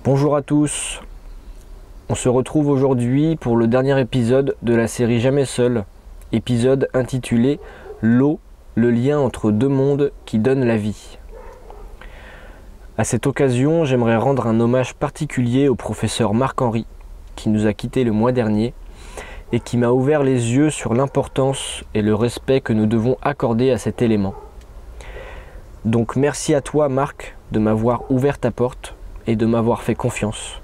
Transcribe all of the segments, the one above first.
Bonjour à tous, on se retrouve aujourd'hui pour le dernier épisode de la série Jamais Seul, épisode intitulé L'eau, le lien entre deux mondes qui donne la vie. À cette occasion, j'aimerais rendre un hommage particulier au professeur Marc-Henri, qui nous a quittés le mois dernier et qui m'a ouvert les yeux sur l'importance et le respect que nous devons accorder à cet élément. Donc merci à toi Marc de m'avoir ouvert ta porte et de m'avoir fait confiance.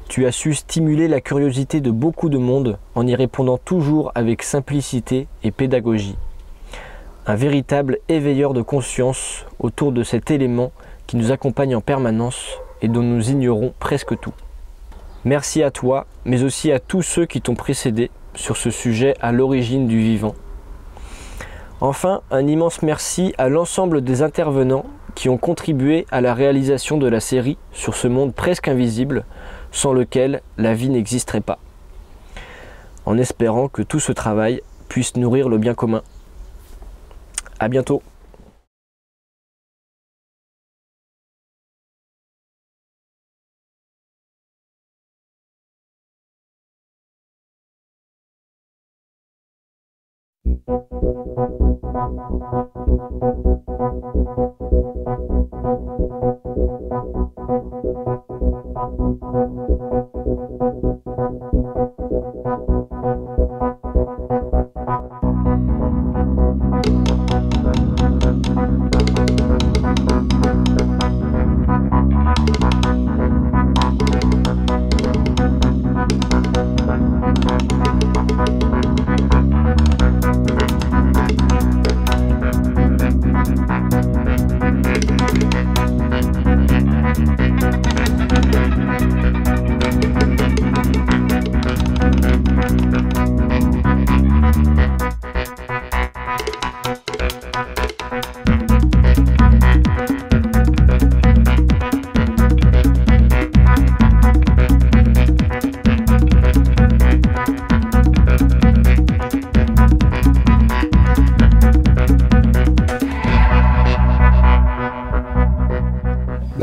Tu as su stimuler la curiosité de beaucoup de monde en y répondant toujours avec simplicité et pédagogie. Un véritable éveilleur de conscience autour de cet élément qui nous accompagne en permanence et dont nous ignorons presque tout. Merci à toi, mais aussi à tous ceux qui t'ont précédé sur ce sujet à l'origine du vivant. Enfin, un immense merci à l'ensemble des intervenants qui ont contribué à la réalisation de la série sur ce monde presque invisible, sans lequel la vie n'existerait pas. En espérant que tout ce travail puisse nourrir le bien commun. À bientôt.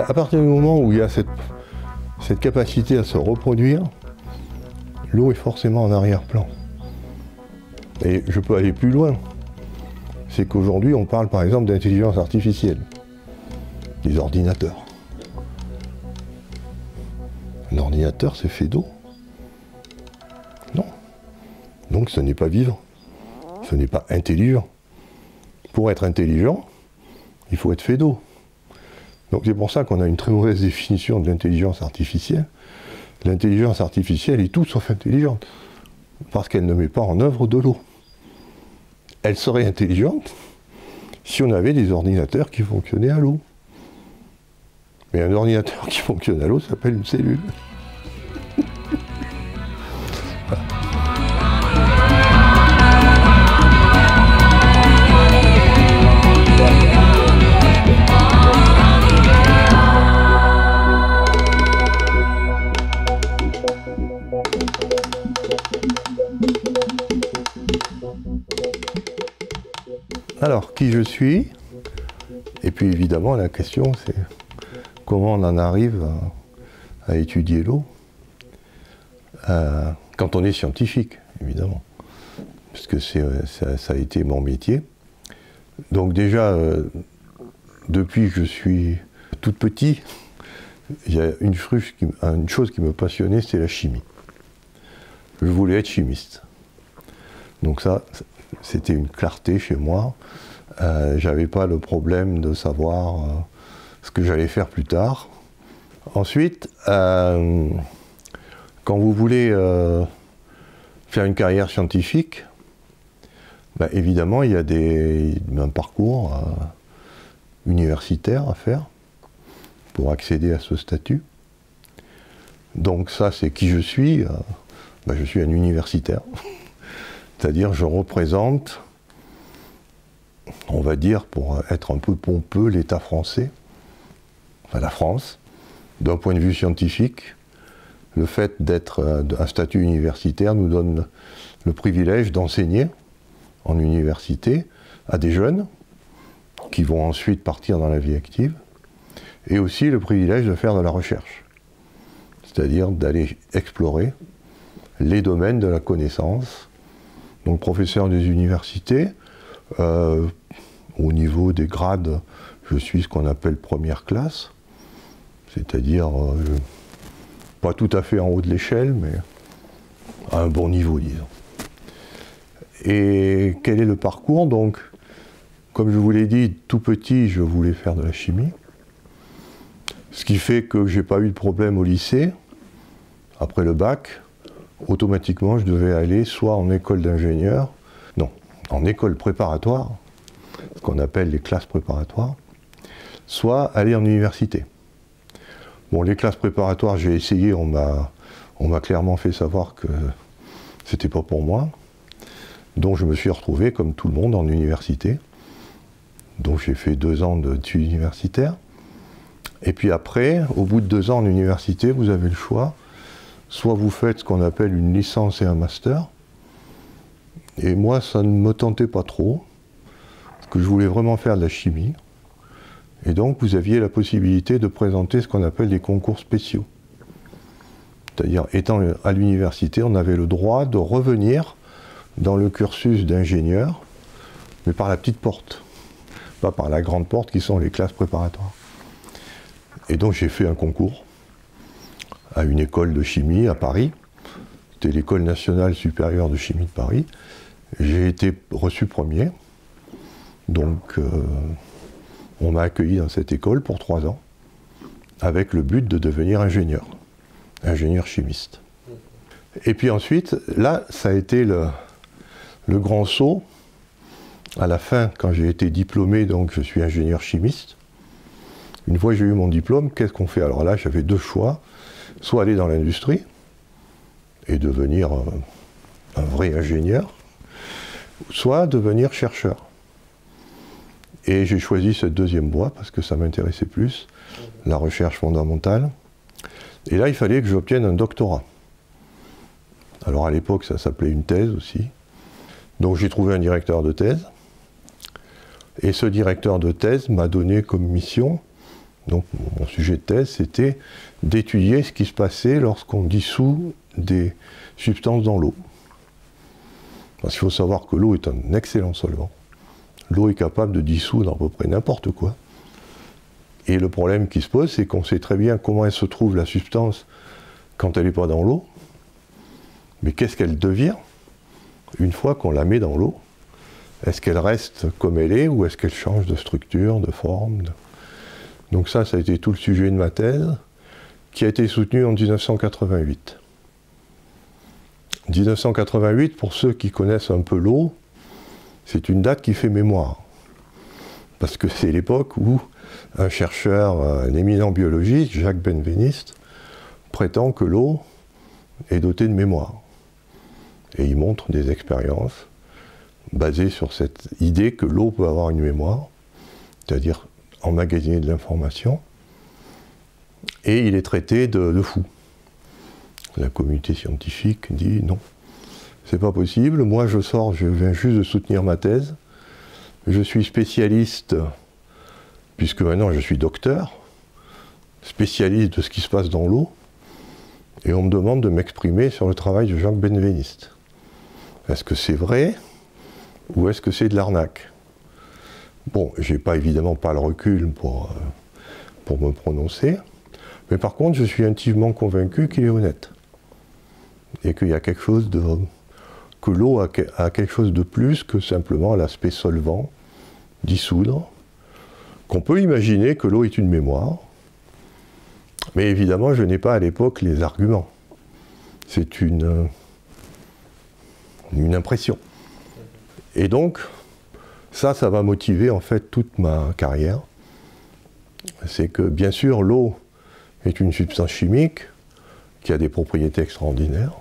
À partir du moment où il y a cette capacité à se reproduire, l'eau est forcément en arrière-plan. Et je peux aller plus loin. C'est qu'aujourd'hui, on parle par exemple d'intelligence artificielle, des ordinateurs. Un ordinateur, c'est fait d'eau? Non. Donc ce n'est pas vivant. Ce n'est pas intelligent. Pour être intelligent, il faut être fait d'eau. Donc c'est pour ça qu'on a une très mauvaise définition de l'intelligence artificielle. L'intelligence artificielle est tout sauf intelligente, parce qu'elle ne met pas en œuvre de l'eau. Elle serait intelligente si on avait des ordinateurs qui fonctionnaient à l'eau. Mais un ordinateur qui fonctionne à l'eau s'appelle une cellule. Alors, qui je suis? Et puis évidemment, la question c'est comment on en arrive à étudier l'eau quand on est scientifique, évidemment, puisque ça a été mon métier. Donc déjà, depuis que je suis tout petit, il y a une chose qui me passionnait, c'est la chimie. Je voulais être chimiste. Donc ça, c'était une clarté chez moi. J'avais pas le problème de savoir ce que j'allais faire plus tard. Ensuite, quand vous voulez faire une carrière scientifique, ben évidemment, il y a un parcours universitaire à faire pour accéder à ce statut. Donc ça, c'est qui je suis. Ben, je suis un universitaire. C'est-à-dire, je représente, on va dire, pour être un peu pompeux, l'État français, enfin la France, d'un point de vue scientifique. Le fait d'être un statut universitaire nous donne le privilège d'enseigner en université à des jeunes qui vont ensuite partir dans la vie active, et aussi le privilège de faire de la recherche. c'est-à-dire d'aller explorer les domaines de la connaissance. Donc professeur des universités, au niveau des grades, je suis ce qu'on appelle première classe, c'est-à-dire pas tout à fait en haut de l'échelle, mais à un bon niveau, disons. Et quel est le parcours? Donc, comme je vous l'ai dit, tout petit, je voulais faire de la chimie. Ce qui fait que je n'ai pas eu de problème au lycée. Après le bac, automatiquement, je devais aller soit en école d'ingénieur, non, en école préparatoire, ce qu'on appelle les classes préparatoires, soit aller en université. Bon, les classes préparatoires, j'ai essayé, on m'a clairement fait savoir que c'était pas pour moi. Donc je me suis retrouvé, comme tout le monde, en université. Donc j'ai fait 2 ans d'études universitaires. Et puis après, au bout de 2 ans en université, vous avez le choix. Soit vous faites ce qu'on appelle une licence et un master. Et moi, ça ne me tentait pas trop, parce que je voulais vraiment faire de la chimie. Et donc, vous aviez la possibilité de présenter ce qu'on appelle des concours spéciaux. C'est-à-dire, étant à l'université, on avait le droit de revenir dans le cursus d'ingénieur, mais par la petite porte, pas par la grande porte qui sont les classes préparatoires. Et donc, j'ai fait un concours à une école de chimie à Paris. C'était l'École nationale supérieure de chimie de Paris. J'ai été reçu premier. Donc, on m'a accueilli dans cette école pour 3 ans, avec le but de devenir ingénieur chimiste. Et puis ensuite, là, ça a été le grand saut. À la fin, quand j'ai été diplômé, donc je suis ingénieur chimiste. Une fois que j'ai eu mon diplôme, qu'est-ce qu'on fait? Alors là, j'avais 2 choix. Soit aller dans l'industrie et devenir un vrai ingénieur, soit devenir chercheur. Et j'ai choisi cette deuxième voie parce que ça m'intéressait plus, la recherche fondamentale. Et là, il fallait que j'obtienne un doctorat. Alors à l'époque, ça s'appelait une thèse aussi. Donc j'ai trouvé un directeur de thèse. Et ce directeur de thèse m'a donné comme mission, donc mon sujet de thèse, c'était d'étudier ce qui se passait lorsqu'on dissout des substances dans l'eau. Parce qu'il faut savoir que l'eau est un excellent solvant. L'eau est capable de dissoudre à peu près n'importe quoi. Et le problème qui se pose, c'est qu'on sait très bien comment elle se trouve, la substance, quand elle n'est pas dans l'eau. Mais qu'est-ce qu'elle devient une fois qu'on la met dans l'eau? Est-ce qu'elle reste comme elle est ou est-ce qu'elle change de structure, de forme? Donc ça a été tout le sujet de ma thèse, qui a été soutenue en 1988. 1988, pour ceux qui connaissent un peu l'eau, c'est une date qui fait mémoire. Parce que c'est l'époque où un chercheur, un éminent biologiste, Jacques Benveniste, prétend que l'eau est dotée de mémoire. Et il montre des expériences basées sur cette idée que l'eau peut avoir une mémoire, c'est-à-dire emmagasiner de l'information, et il est traité de fou. La communauté scientifique dit non, c'est pas possible, moi je viens juste de soutenir ma thèse, je suis spécialiste, puisque maintenant je suis docteur, spécialiste de ce qui se passe dans l'eau, et on me demande de m'exprimer sur le travail de Jacques Benveniste. Est-ce que c'est vrai ou est-ce que c'est de l'arnaque? Bon, j'ai évidemment pas le recul pour me prononcer, mais par contre je suis intimement convaincu qu'il est honnête. Et qu'il y a quelque chose que l'eau a quelque chose de plus que simplement l'aspect solvant, dissoudre, qu'on peut imaginer que l'eau est une mémoire, mais évidemment je n'ai pas à l'époque les arguments. C'est une impression. Et donc, ça va motiver en fait toute ma carrière. C'est que bien sûr l'eau est une substance chimique qui a des propriétés extraordinaires,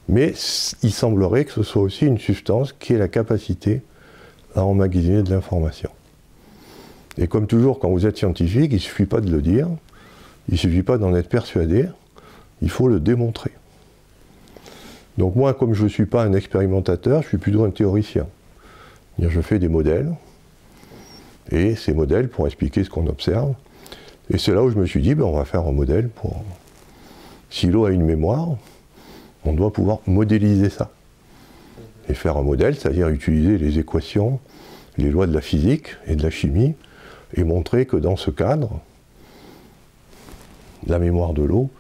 mais il semblerait que ce soit aussi une substance qui ait la capacité à emmagasiner de l'information. Et comme toujours, quand vous êtes scientifique, il ne suffit pas de le dire, il ne suffit pas d'en être persuadé, il faut le démontrer. Donc moi, comme je ne suis pas un expérimentateur, je suis plutôt un théoricien. Je fais des modèles, et ces modèles pour expliquer ce qu'on observe. Et c'est là où je me suis dit, on va faire un modèle Si l'eau a une mémoire, on doit pouvoir modéliser ça. Et faire un modèle, c'est-à-dire utiliser les équations, les lois de la physique et de la chimie, et montrer que dans ce cadre, la mémoire de l'eau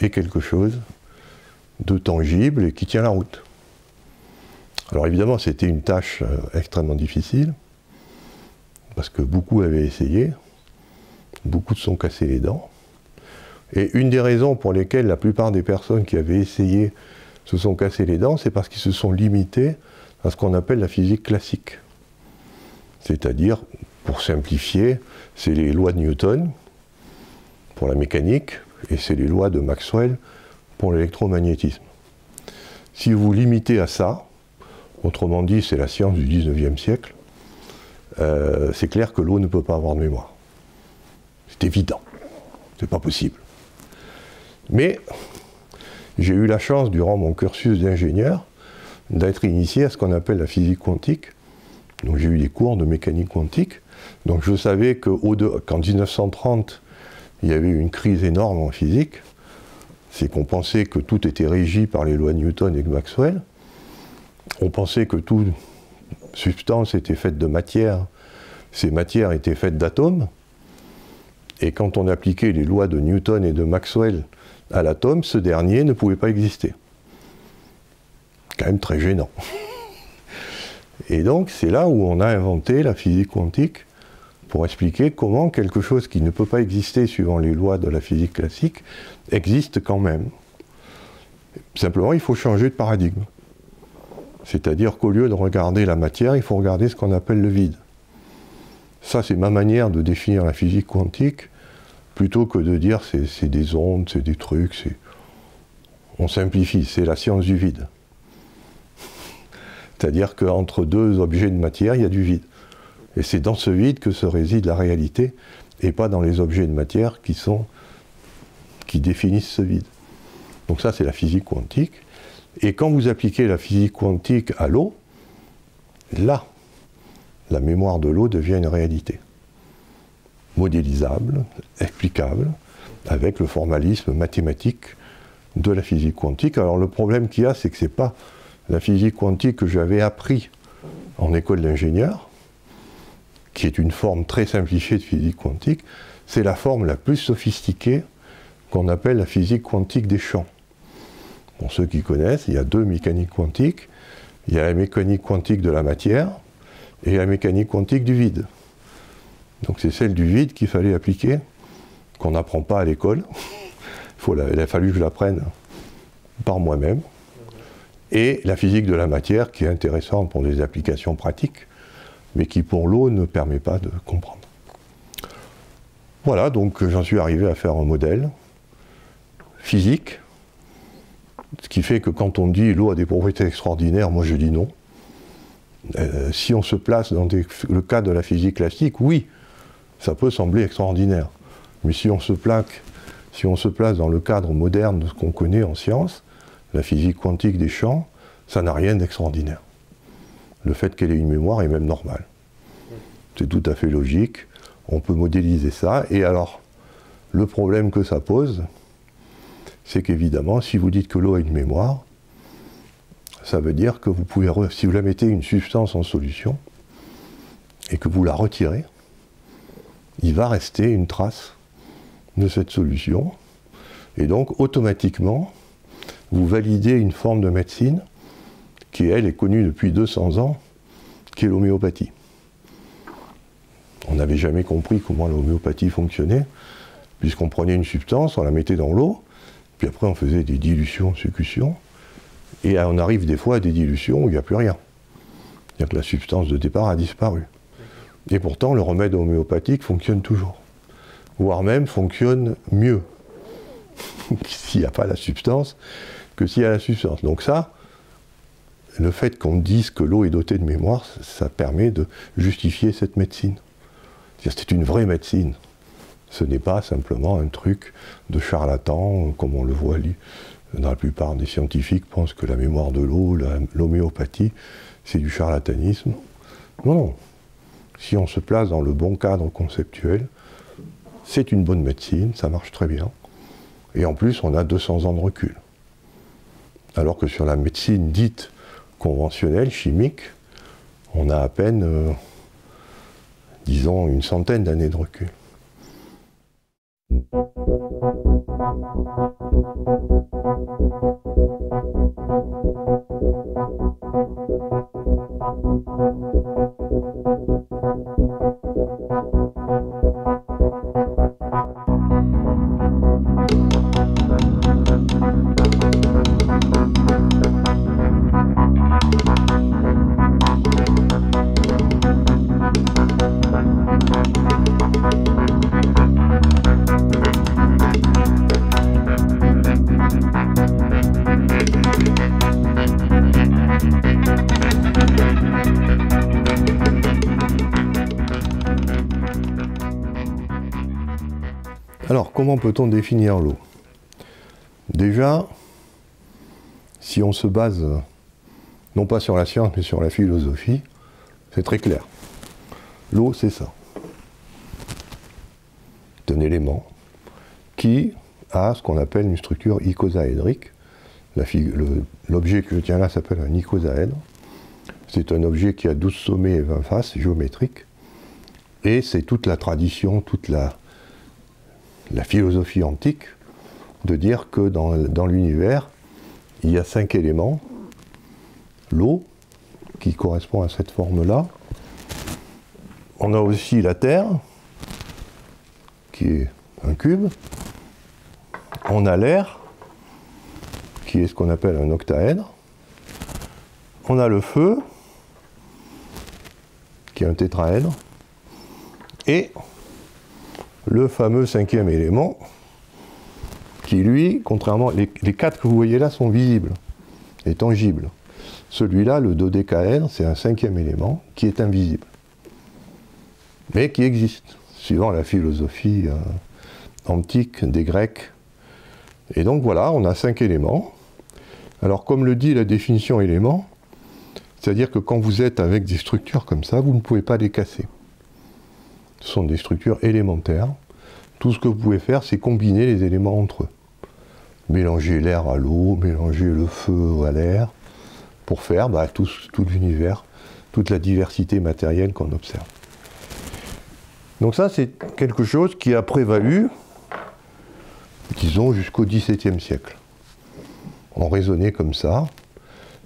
est quelque chose de tangible et qui tient la route. Alors évidemment, c'était une tâche extrêmement difficile, parce que beaucoup avaient essayé, beaucoup se sont cassés les dents. Et une des raisons pour lesquelles la plupart des personnes qui avaient essayé se sont cassés les dents, c'est parce qu'ils se sont limités à ce qu'on appelle la physique classique. C'est-à-dire, pour simplifier, c'est les lois de Newton pour la mécanique, et c'est les lois de Maxwell pour l'électromagnétisme. Si vous vous limitez à ça, autrement dit, c'est la science du 19e siècle, c'est clair que l'eau ne peut pas avoir de mémoire. C'est évident. C'est pas possible. Mais j'ai eu la chance, durant mon cursus d'ingénieur, d'être initié à ce qu'on appelle la physique quantique. Donc j'ai eu des cours de mécanique quantique. Donc je savais qu'en 1930, il y avait eu une crise énorme en physique. C'est qu'on pensait que tout était régi par les lois de Newton et de Maxwell. On pensait que toute substance était faite de matière. Ces matières étaient faites d'atomes. Et quand on appliquait les lois de Newton et de Maxwell à l'atome, ce dernier ne pouvait pas exister. Quand même très gênant. Et donc c'est là où on a inventé la physique quantique pour expliquer comment quelque chose qui ne peut pas exister suivant les lois de la physique classique existe quand même. Simplement, il faut changer de paradigme. C'est-à-dire qu'au lieu de regarder la matière, il faut regarder ce qu'on appelle le vide. Ça, c'est ma manière de définir la physique quantique, plutôt que de dire c'est des ondes, c'est des trucs, on simplifie, c'est la science du vide. C'est-à-dire qu'entre deux objets de matière, il y a du vide. Et c'est dans ce vide que se réside la réalité, et pas dans les objets de matière qui définissent ce vide. Donc ça, c'est la physique quantique. Et quand vous appliquez la physique quantique à l'eau, là, la mémoire de l'eau devient une réalité. Modélisable, explicable, avec le formalisme mathématique de la physique quantique. Alors le problème qu'il y a, c'est que ce n'est pas la physique quantique que j'avais appris en école d'ingénieur, qui est une forme très simplifiée de physique quantique, c'est la forme la plus sophistiquée qu'on appelle la physique quantique des champs. Pour ceux qui connaissent, il y a deux mécaniques quantiques. Il y a la mécanique quantique de la matière et la mécanique quantique du vide. Donc c'est celle du vide qu'il fallait appliquer, qu'on n'apprend pas à l'école. Il a fallu que je l'apprenne par moi-même. Et la physique de la matière, qui est intéressante pour des applications pratiques, mais qui pour l'eau ne permet pas de comprendre. Voilà, donc j'en suis arrivé à faire un modèle physique, ce qui fait que quand on dit l'eau a des propriétés extraordinaires, moi je dis non. Si on se place dans le cadre de la physique classique, oui, ça peut sembler extraordinaire. Mais si on se place dans le cadre moderne de ce qu'on connaît en science, la physique quantique des champs, ça n'a rien d'extraordinaire. Le fait qu'elle ait une mémoire est même normal. C'est tout à fait logique. On peut modéliser ça. Et alors, le problème que ça pose, c'est qu'évidemment, si vous dites que l'eau a une mémoire, ça veut dire que vous pouvez, si vous la mettez une substance en solution, et que vous la retirez, il va rester une trace de cette solution. Et donc, automatiquement, vous validez une forme de médecine qui, elle, est connue depuis 200 ans, qui est l'homéopathie. On n'avait jamais compris comment l'homéopathie fonctionnait, puisqu'on prenait une substance, on la mettait dans l'eau, puis après on faisait des dilutions, succutions, et on arrive des fois à des dilutions où il n'y a plus rien. C'est-à-dire que la substance de départ a disparu. Et pourtant, le remède homéopathique fonctionne toujours, voire même fonctionne mieux s'il n'y a pas la substance que s'il y a la substance. Donc ça, le fait qu'on dise que l'eau est dotée de mémoire, ça permet de justifier cette médecine. C'est une vraie médecine. Ce n'est pas simplement un truc de charlatan, comme on le voit dans la plupart des scientifiques pensent que la mémoire de l'eau, l'homéopathie, c'est du charlatanisme. Non, non. Si on se place dans le bon cadre conceptuel, c'est une bonne médecine, ça marche très bien. Et en plus, on a 200 ans de recul. Alors que sur la médecine dite conventionnelle, chimique, on a à peine, disons, une centaine d'années de recul. Alors, comment peut-on définir l'eau? Déjà, si on se base, non pas sur la science, mais sur la philosophie, c'est très clair. L'eau, c'est ça. C'est un élément qui a ce qu'on appelle une structure icosaédrique. L'objet que je tiens là s'appelle un icosaèdre. C'est un objet qui a 12 sommets et 20 faces géométriques. Et c'est toute la tradition, toute la philosophie antique de dire que dans l'univers, il y a 5 éléments. L'eau, qui correspond à cette forme-là. On a aussi la terre, qui est un cube. On a l'air, qui est ce qu'on appelle un octaèdre. On a le feu, qui est un tétraèdre. Et le fameux 5e élément, qui lui, contrairement, les 4 que vous voyez là sont visibles et tangibles. Celui-là, le dodécaèdre, c'est un 5e élément qui est invisible, mais qui existe, suivant la philosophie antique des Grecs. Et donc voilà, on a 5 éléments. Alors comme le dit la définition élément, c'est-à-dire que quand vous êtes avec des structures comme ça, vous ne pouvez pas les casser. Ce sont des structures élémentaires. Tout ce que vous pouvez faire, c'est combiner les éléments entre eux. Mélanger l'air à l'eau, mélanger le feu à l'air, pour faire tout l'univers, toute la diversité matérielle qu'on observe. Donc ça, c'est quelque chose qui a prévalu, disons, jusqu'au XVIIe siècle. On raisonnait comme ça,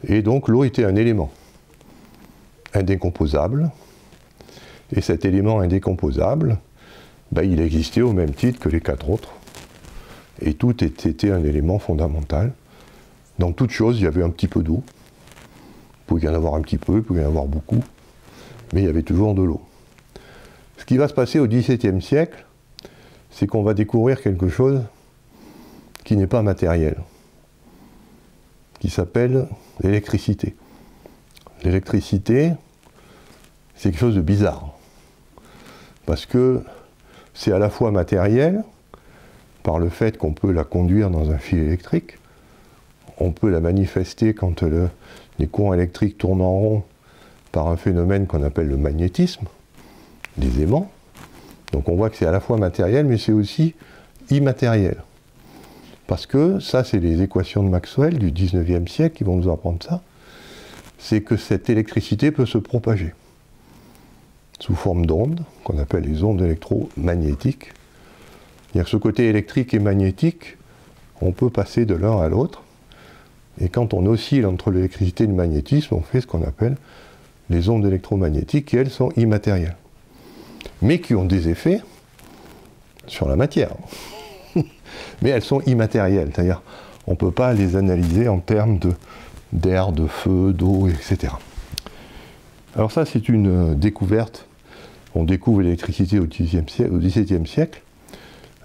et donc l'eau était un élément indécomposable, et cet élément indécomposable, il existait au même titre que les 4 autres. Et tout était un élément fondamental. Dans toute chose, il y avait un petit peu d'eau. Il pouvait y en avoir un petit peu, il pouvait y en avoir beaucoup. Mais il y avait toujours de l'eau. Ce qui va se passer au XVIIe siècle, c'est qu'on va découvrir quelque chose qui n'est pas matériel, qui s'appelle l'électricité. L'électricité, c'est quelque chose de bizarre. Parce que c'est à la fois matériel, par le fait qu'on peut la conduire dans un fil électrique, on peut la manifester quand les courants électriques tournent en rond par un phénomène qu'on appelle le magnétisme, des aimants. Donc on voit que c'est à la fois matériel, mais c'est aussi immatériel. Parce que ça, c'est les équations de Maxwell du 19e siècle qui vont nous apprendre ça, c'est que cette électricité peut se propager sous forme d'ondes, qu'on appelle les ondes électromagnétiques. Il y a ce côté électrique et magnétique, on peut passer de l'un à l'autre, et quand on oscille entre l'électricité et le magnétisme, on fait ce qu'on appelle les ondes électromagnétiques, qui elles sont immatérielles, mais qui ont des effets sur la matière. Mais elles sont immatérielles, c'est-à-dire on ne peut pas les analyser en termes d'air, de feu, d'eau, etc. Alors ça, c'est une découverte. On découvre l'électricité au XVIIe siècle.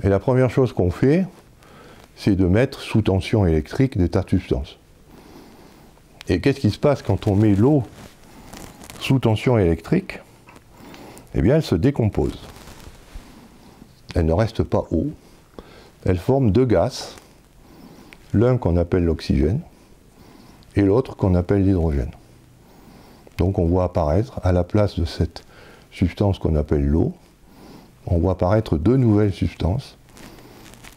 Et la première chose qu'on fait, c'est de mettre sous tension électrique des tas de substances. Et qu'est-ce qui se passe quand on met l'eau sous tension électrique? Eh bien, elle se décompose. Elle ne reste pas eau. Elle forme 2 gaz. L'un qu'on appelle l'oxygène et l'autre qu'on appelle l'hydrogène. Donc on voit apparaître, à la place de cette substance qu'on appelle l'eau, on voit apparaître 2 nouvelles substances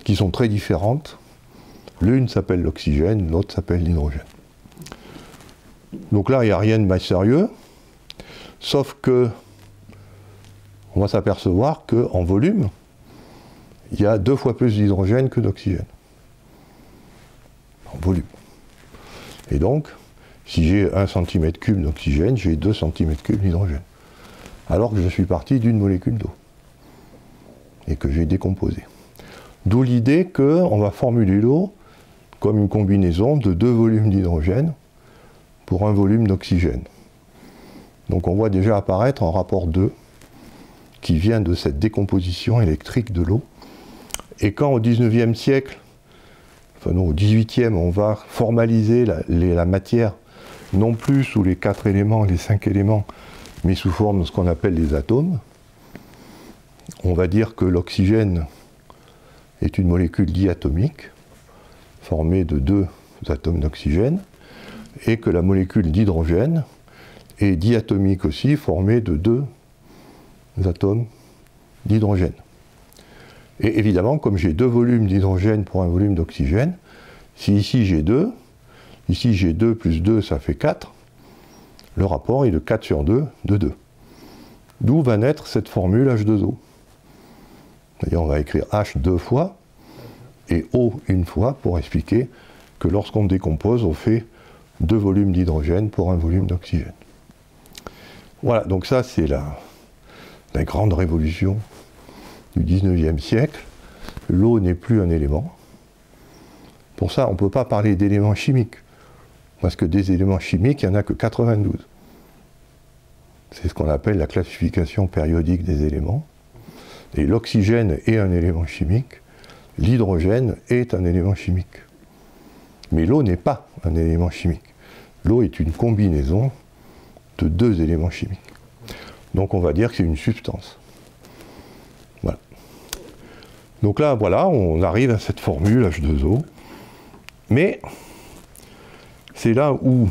qui sont très différentes. L'une s'appelle l'oxygène, l'autre s'appelle l'hydrogène. Donc là, il n'y a rien de mystérieux, sauf que on va s'apercevoir qu'en volume, il y a 2 fois plus d'hydrogène que d'oxygène. En volume. Et donc, si j'ai 1 cm3 d'oxygène, j'ai 2 cm3 d'hydrogène. Alors que je suis parti d'une molécule d'eau. Et que j'ai décomposé. D'où l'idée qu'on va formuler l'eau comme une combinaison de 2 volumes d'hydrogène pour 1 volume d'oxygène. Donc on voit déjà apparaître un rapport 2 qui vient de cette décomposition électrique de l'eau. Et quand au 19e siècle, enfin non, au 18e, on va formaliser la matière, non plus sous les 4 éléments, les 5 éléments, mais sous forme de ce qu'on appelle les atomes, on va dire que l'oxygène est une molécule diatomique, formée de 2 atomes d'oxygène, et que la molécule d'hydrogène est diatomique aussi, formée de 2 atomes d'hydrogène. Et évidemment, comme j'ai 2 volumes d'hydrogène pour 1 volume d'oxygène, si ici j'ai 2, ici j'ai 2 plus 2, ça fait 4, le rapport est de 4 sur 2 de 2. D'où va naître cette formule H2O. C'est-à-dire on va écrire H 2 fois et O une fois pour expliquer que lorsqu'on décompose, on fait 2 volumes d'hydrogène pour 1 volume d'oxygène. Voilà, donc ça c'est la grande révolution du 19e siècle. L'eau n'est plus un élément. Pour ça, on ne peut pas parler d'éléments chimiques, parce que des éléments chimiques, il n'y en a que 92. C'est ce qu'on appelle la classification périodique des éléments. Et l'oxygène est un élément chimique, l'hydrogène est un élément chimique. Mais l'eau n'est pas un élément chimique. L'eau est une combinaison de 2 éléments chimiques. Donc on va dire que c'est une substance. Voilà. Donc là, voilà, on arrive à cette formule H2O. Mais c'est là où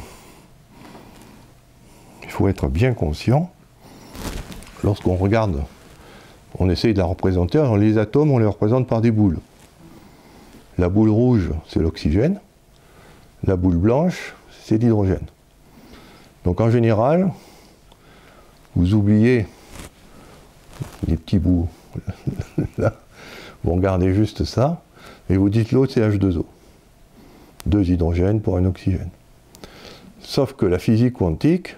il faut être bien conscient. Lorsqu'on regarde, on essaye de la représenter. Alors les atomes, on les représente par des boules. La boule rouge, c'est l'oxygène. La boule blanche, c'est l'hydrogène. Donc en général, vous oubliez les petits bouts là, vous regardez juste ça, et vous dites l'autre c'est H2O. 2 hydrogènes pour un oxygène. Sauf que la physique quantique,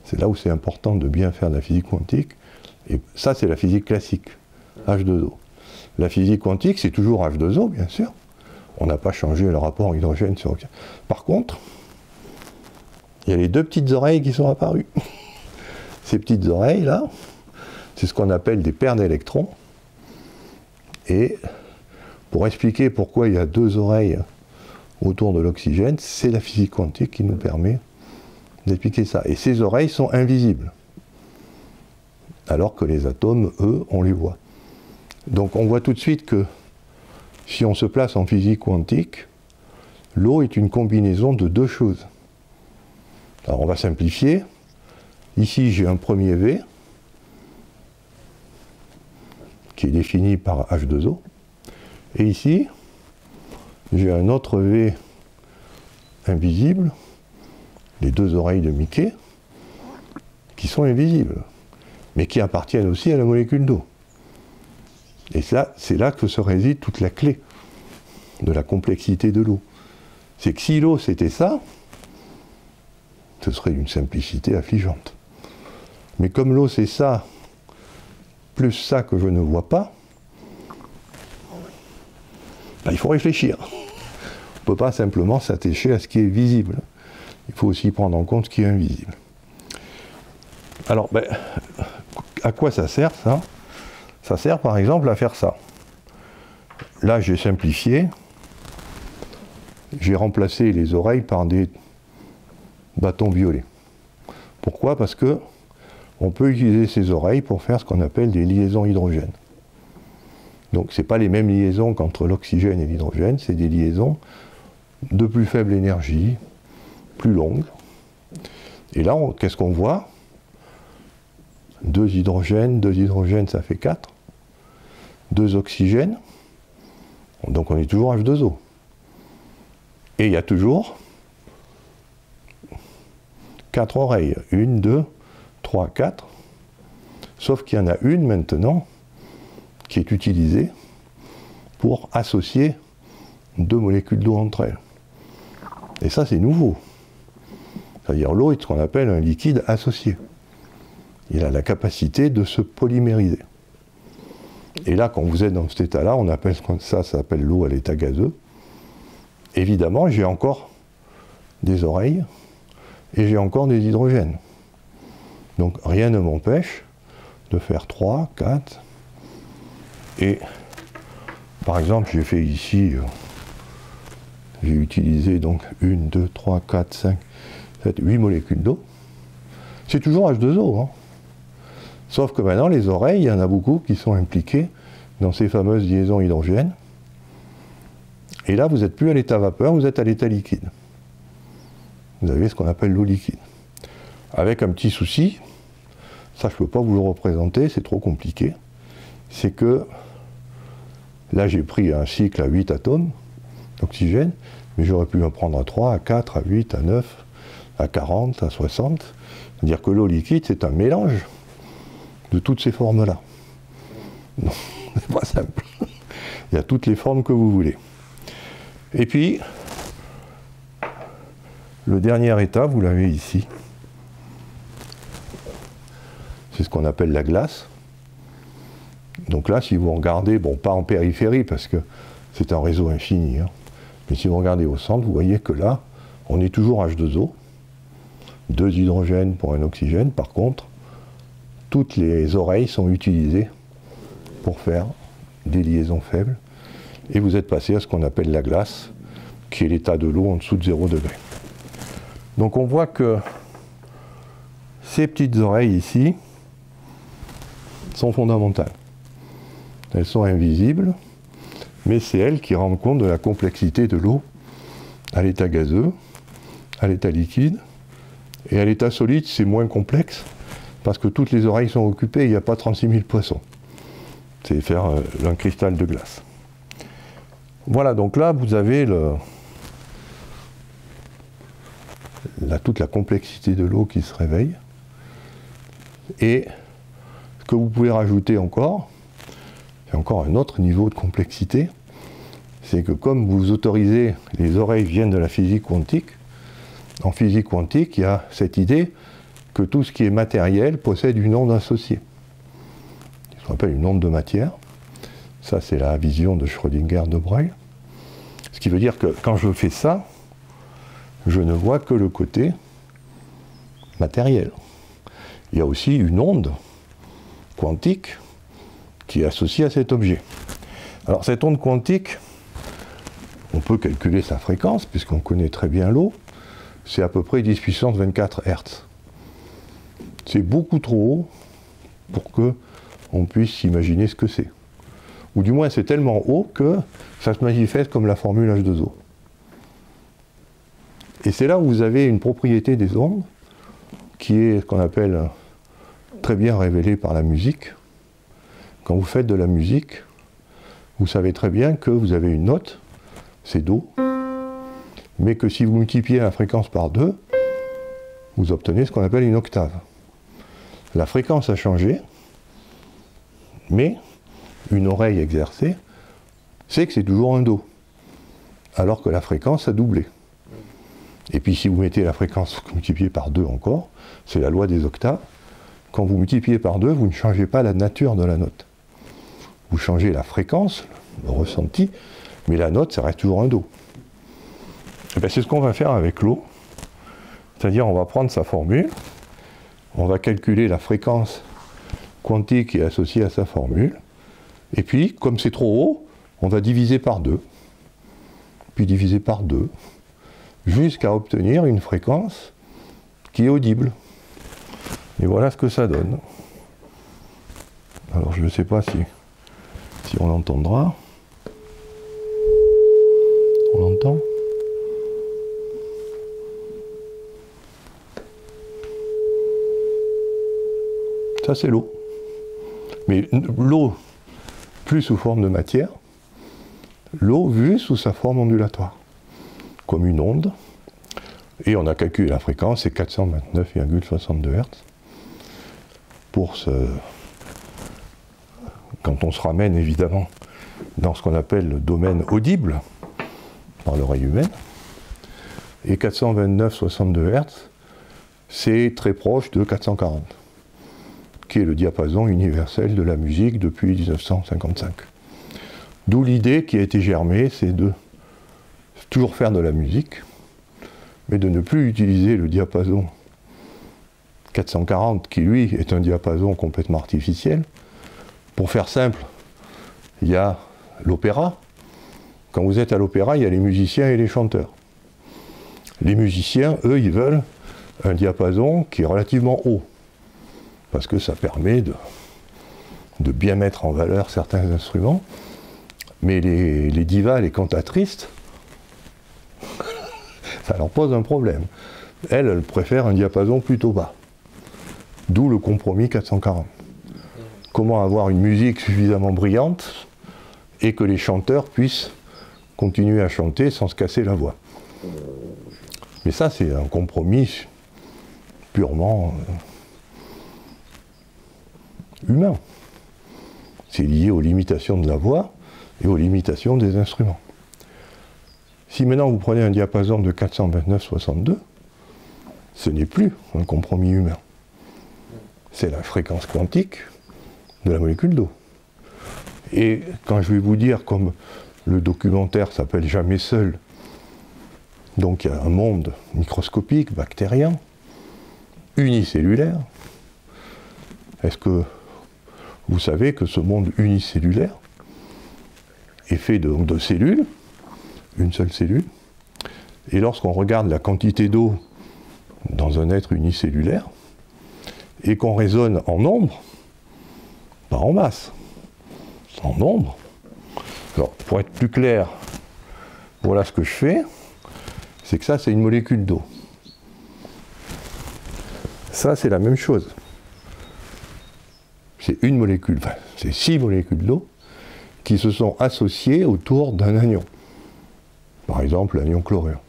c'est là où c'est important de bien faire de la physique quantique, et ça c'est la physique classique, H2O. La physique quantique, c'est toujours H2O, bien sûr. On n'a pas changé le rapport hydrogène sur oxygène. Par contre, il y a les 2 petites oreilles qui sont apparues. Ces petites oreilles là, c'est ce qu'on appelle des paires d'électrons. Et pour expliquer pourquoi il y a 2 oreilles autour de l'oxygène, c'est la physique quantique qui nous permet d'expliquer ça. Et ces oreilles sont invisibles. Alors que les atomes, eux, on les voit. Donc on voit tout de suite que si on se place en physique quantique, l'eau est une combinaison de 2 choses. Alors on va simplifier. Ici j'ai un premier V qui est défini par H2O. Et ici, j'ai un autre V invisible, les 2 oreilles de Mickey, qui sont invisibles, mais qui appartiennent aussi à la molécule d'eau. Et ça, c'est là que se réside toute la clé de la complexité de l'eau. C'est que si l'eau c'était ça, ce serait d'une simplicité affligeante. Mais comme l'eau c'est ça, plus ça que je ne vois pas, ben, il faut réfléchir. On ne peut pas simplement s'attacher à ce qui est visible. Il faut aussi prendre en compte ce qui est invisible. Alors, ben, à quoi ça sert ça? Ça sert par exemple à faire ça. Là j'ai simplifié, j'ai remplacé les oreilles par des bâtons violets. Pourquoi? Parce que on peut utiliser ces oreilles pour faire ce qu'on appelle des liaisons hydrogènes. Donc ce n'est pas les mêmes liaisons qu'entre l'oxygène et l'hydrogène, c'est des liaisons de plus faible énergie, plus longues. Et là, qu'est-ce qu'on voit? 2 hydrogènes ça fait 4. 2 oxygènes, Donc on est toujours H2O. Et il y a toujours 4 oreilles. 1, 2, 3, 4. Sauf qu'il y en a une maintenant qui est utilisée pour associer 2 molécules d'eau entre elles. Et ça, c'est nouveau. C'est-à-dire l'eau est ce qu'on appelle un liquide associé. Il a la capacité de se polymériser. Et là, quand vous êtes dans cet état-là, on appelle ça s'appelle l'eau à l'état gazeux. Évidemment, j'ai encore des oreilles et j'ai encore des hydrogènes. Donc rien ne m'empêche de faire 3, 4. Et par exemple, j'ai fait ici, j'ai utilisé donc 1, 2, 3, 4, 5, 7, 8 molécules d'eau. C'est toujours H2O. Hein. Sauf que maintenant, les oreilles, il y en a beaucoup qui sont impliquées dans ces fameuses liaisons hydrogènes. Et là, vous n'êtes plus à l'état vapeur, vous êtes à l'état liquide. Vous avez ce qu'on appelle l'eau liquide. Avec un petit souci, ça je ne peux pas vous le représenter, c'est trop compliqué. C'est que là j'ai pris un cycle à 8 atomes d'oxygène, mais j'aurais pu en prendre à 3, à 4, à 8, à 9, à 40, à 60. C'est-à-dire que l'eau liquide, c'est un mélange de toutes ces formes-là. Non, c'est pas simple. Il y a toutes les formes que vous voulez. Et puis, le dernier état, vous l'avez ici. C'est ce qu'on appelle la glace. Donc là, si vous regardez, bon, pas en périphérie, parce que c'est un réseau infini, hein, mais si vous regardez au centre, vous voyez que là, on est toujours H2O, 2 hydrogènes pour un oxygène. Par contre, toutes les oreilles sont utilisées pour faire des liaisons faibles. Et vous êtes passé à ce qu'on appelle la glace, qui est l'état de l'eau en dessous de 0 degré. Donc on voit que ces petites oreilles ici sont fondamentales. Elles sont invisibles, mais c'est elles qui rendent compte de la complexité de l'eau à l'état gazeux, à l'état liquide, et à l'état solide, c'est moins complexe, parce que toutes les oreilles sont occupées, il n'y a pas 36 000 poissons. C'est faire un cristal de glace. Voilà, donc là, vous avez toute la complexité de l'eau qui se réveille. Et ce que vous pouvez rajouter encore, c'est encore un autre niveau de complexité, c'est que comme vous autorisez, les oreilles viennent de la physique quantique, en physique quantique, il y a cette idée que tout ce qui est matériel possède une onde associée. Ce qu'on appelle une onde de matière. Ça, c'est la vision de Schrödinger de Broglie. Ce qui veut dire que quand je fais ça, je ne vois que le côté matériel. Il y a aussi une onde quantique qui est associée à cet objet. Alors cette onde quantique, on peut calculer sa fréquence, puisqu'on connaît très bien l'eau, c'est à peu près 10 puissance 24 Hz. C'est beaucoup trop haut pour qu'on puisse imaginer ce que c'est. Ou du moins c'est tellement haut que ça se manifeste comme la formule H2O. Et c'est là où vous avez une propriété des ondes, qui est ce qu'on appelle très bien révélée par la musique. Quand vous faites de la musique, vous savez très bien que vous avez une note, c'est Do, mais que si vous multipliez la fréquence par 2, vous obtenez ce qu'on appelle une octave. La fréquence a changé, mais une oreille exercée sait que c'est toujours un Do, alors que la fréquence a doublé. Et puis si vous mettez la fréquence multipliée par 2 encore, c'est la loi des octaves. Quand vous multipliez par 2, vous ne changez pas la nature de la note. Vous changez la fréquence, le ressenti, mais la note, ça reste toujours un Do. Et bien, c'est ce qu'on va faire avec l'eau. C'est-à-dire, on va prendre sa formule, on va calculer la fréquence quantique qui est associée à sa formule, et puis, comme c'est trop haut, on va diviser par 2, puis diviser par 2, jusqu'à obtenir une fréquence qui est audible. Et voilà ce que ça donne. Alors je ne sais pas si on l'entendra. On l'entend ? Ça c'est l'eau. Mais l'eau plus sous forme de matière. l'eau vue sous sa forme ondulatoire, comme une onde. Et on a calculé la fréquence, c'est 429,62 Hz. Quand on se ramène évidemment dans ce qu'on appelle le domaine audible par l'oreille humaine. Et 429,62 Hz, c'est très proche de 440, qui est le diapason universel de la musique depuis 1955. D'où l'idée qui a été germée, c'est de toujours faire de la musique, mais de ne plus utiliser le diapason 440, qui lui est un diapason complètement artificiel. Pour faire simple, il y a l'opéra. Quand vous êtes à l'opéra, il y a les musiciens et les chanteurs. Les musiciens, eux, ils veulent un diapason qui est relativement haut, parce que ça permet de bien mettre en valeur certains instruments. Mais les divas, les cantatrices, ça leur pose un problème. Elles préfèrent un diapason plutôt bas. D'où le compromis 440. Comment avoir une musique suffisamment brillante et que les chanteurs puissent continuer à chanter sans se casser la voix. Mais ça, c'est un compromis purement humain. C'est lié aux limitations de la voix et aux limitations des instruments. Si maintenant vous prenez un diapason de 429,62, ce n'est plus un compromis humain. C'est la fréquence quantique de la molécule d'eau. Et quand je vais vous dire, comme le documentaire s'appelle Jamais seul, donc il y a un monde microscopique, bactérien, unicellulaire. Est-ce que vous savez que ce monde unicellulaire est fait de cellules, une seule cellule, et lorsqu'on regarde la quantité d'eau dans un être unicellulaire, et qu'on raisonne en nombre, pas en masse, en nombre. Alors, pour être plus clair, voilà ce que je fais, c'est que ça, c'est une molécule d'eau. Ça, c'est la même chose. C'est une molécule, enfin, c'est 6 molécules d'eau qui se sont associées autour d'un anion. Par exemple, l'anion chlorure,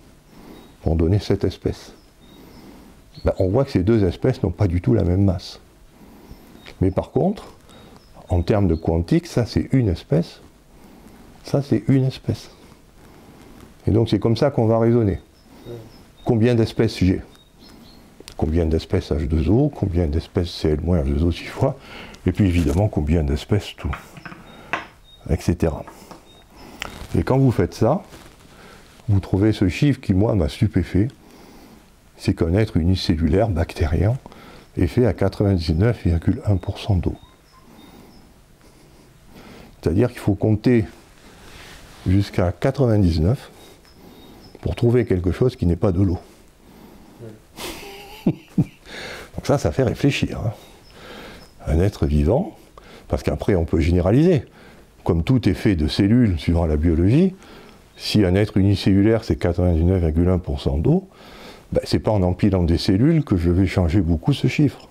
pour donner cette espèce. Ben, on voit que ces deux espèces n'ont pas du tout la même masse. Mais par contre, en termes de quantique, ça c'est une espèce, ça c'est une espèce. Et donc c'est comme ça qu'on va raisonner. Combien d'espèces j'ai? Combien d'espèces H2O? Combien d'espèces Cl-H2O 6 fois? Et puis évidemment combien d'espèces tout, etc. Et quand vous faites ça, vous trouvez ce chiffre qui moi m'a stupéfait. C'est qu'un être unicellulaire bactérien est fait à 99,1% d'eau. C'est-à-dire qu'il faut compter jusqu'à 99 pour trouver quelque chose qui n'est pas de l'eau. Donc ça fait réfléchir. Hein. Un être vivant, parce qu'après on peut généraliser. Comme tout est fait de cellules suivant la biologie, si un être unicellulaire c'est 99,1% d'eau, ben, c'est pas en empilant des cellules que je vais changer beaucoup ce chiffre.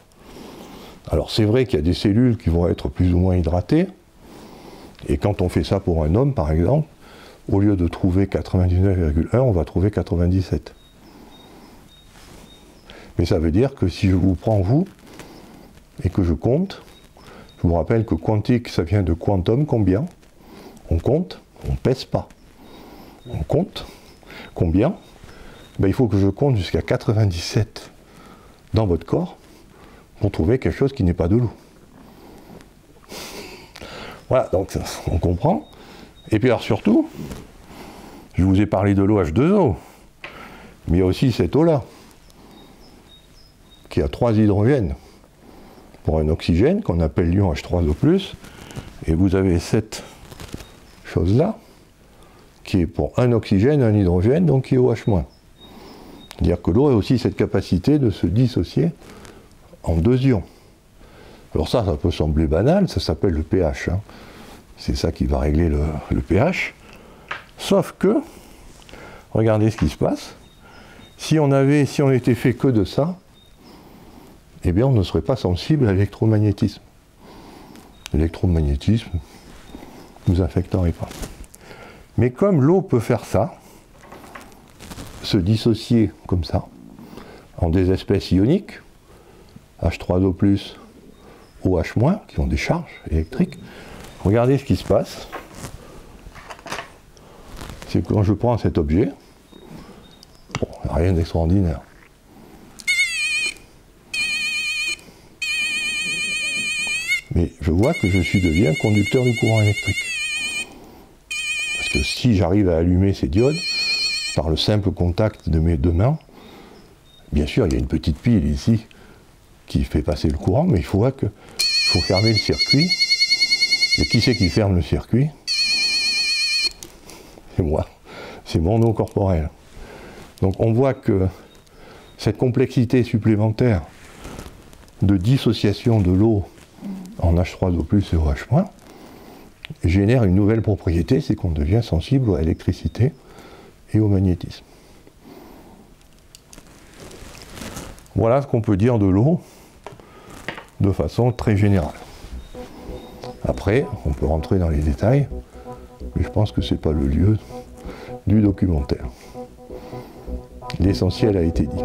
Alors c'est vrai qu'il y a des cellules qui vont être plus ou moins hydratées, et quand on fait ça pour un homme par exemple, au lieu de trouver 99,1, on va trouver 97. Mais ça veut dire que si je vous prends vous, et que je compte, je vous rappelle que quantique ça vient de quantum, combien? On compte, on pèse pas. On compte, combien? Ben, il faut que je compte jusqu'à 97 dans votre corps pour trouver quelque chose qui n'est pas de l'eau. Voilà, donc on comprend. Et puis alors surtout, je vous ai parlé de l'eau H2O, mais il y a aussi cette eau-là, qui a 3 hydrogènes pour un oxygène, qu'on appelle l'ion H3O+, et vous avez cette chose-là, qui est pour un oxygène, un hydrogène, donc qui est OH-. C'est-à-dire que l'eau a aussi cette capacité de se dissocier en 2 ions. Alors ça peut sembler banal, ça s'appelle le pH. Hein. C'est ça qui va régler le pH. Sauf que, regardez ce qui se passe. Si on était fait que de ça, eh bien on ne serait pas sensible à l'électromagnétisme. L'électromagnétisme ne nous affecterait pas. Mais comme l'eau peut faire ça, se dissocier comme ça, en des espèces ioniques, H3O+, OH-, qui ont des charges électriques, regardez ce qui se passe. C'est que quand je prends cet objet, bon, rien d'extraordinaire. Mais je vois que je deviens conducteur du courant électrique. Parce que si j'arrive à allumer ces diodes, par le simple contact de mes deux mains, bien sûr, il y a une petite pile ici qui fait passer le courant, mais il faut fermer le circuit. Et qui c'est qui ferme le circuit? C'est moi. C'est mon eau corporelle. Donc on voit que cette complexité supplémentaire de dissociation de l'eau en H3O+, et OH- génère une nouvelle propriété, c'est qu'on devient sensible à l'électricité et au magnétisme. Voilà ce qu'on peut dire de l'eau de façon très générale. Après, on peut rentrer dans les détails, mais je pense que ce n'est pas le lieu du documentaire. L'essentiel a été dit.